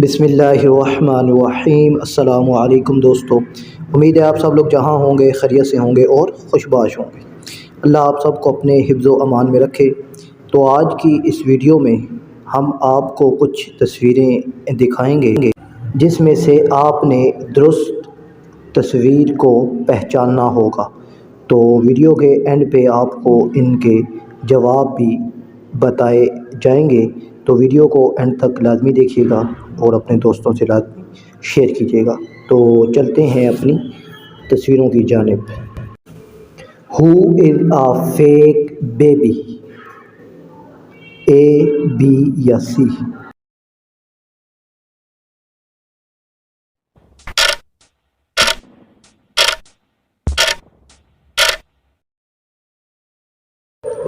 बिस्मिल्लाहिर्रहमानिर्रहीम। अस्सलामु अलैकुम दोस्तों, उम्मीद है आप सब लोग जहाँ होंगे खैरियत से होंगे और खुशबाश होंगे। अल्लाह आप सबको अपने हिफ्ज़ व अमान में रखे। तो आज की इस वीडियो में हम आपको कुछ तस्वीरें दिखाएंगे जिसमें से आपने दुरुस्त तस्वीर को पहचानना होगा। तो वीडियो के एंड पे आपको इनके जवाब भी बताए जाएंगे। तो वीडियो को एंड तक लाजमी देखिएगा और अपने दोस्तों से लाजमी शेयर कीजिएगा। तो चलते हैं अपनी तस्वीरों की जानिब। Who is a fake baby? A, B या सी?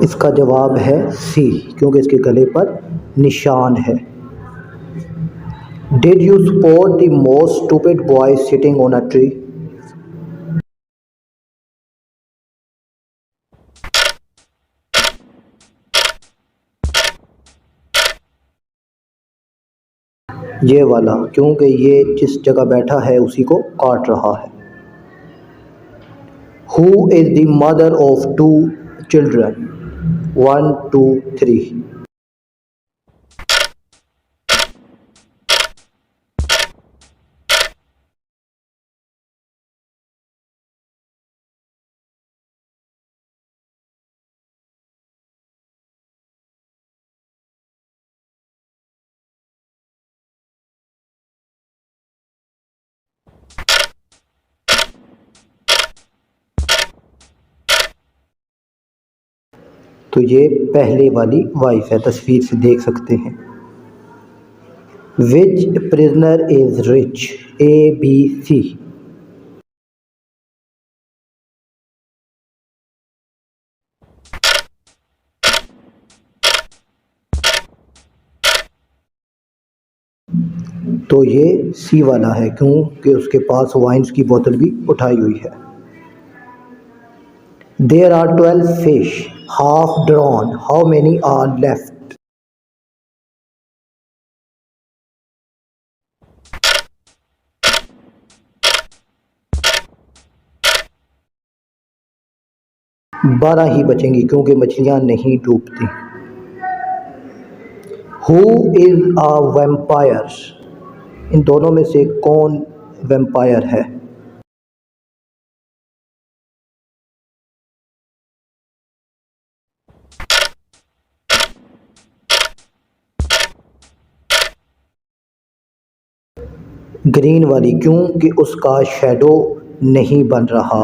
इसका जवाब है सी, क्योंकि इसके गले पर निशान है। Did you spot the most stupid boy sitting on a tree? ये वाला, क्योंकि ये जिस जगह बैठा है उसी को काट रहा है। Who is the mother of two children? 1, 2, 3. तो ये पहले वाली वाइफ है, तस्वीर से देख सकते हैं। Which prisoner is rich? A, B, C. तो ये सी वाला है, क्योंकि उसके पास वाइन्स की बोतल भी उठाई हुई है। There are 12 fish, half drawn. How many are left? बारह ही बचेंगी, क्योंकि मछलियाँ नहीं डूबती। Who is a vampire? इन दोनों में से कौन वैम्पायर है? ग्रीन वाली, क्योंकि उसका शैडो नहीं बन रहा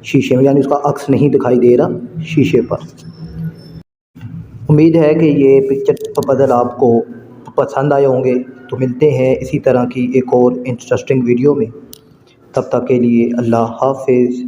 शीशे में, यानी उसका अक्स नहीं दिखाई दे रहा शीशे पर। उम्मीद है कि ये पिक्चर पजल आपको पसंद आए होंगे। तो मिलते हैं इसी तरह की एक और इंटरेस्टिंग वीडियो में। तब तक के लिए अल्लाह हाफिज़।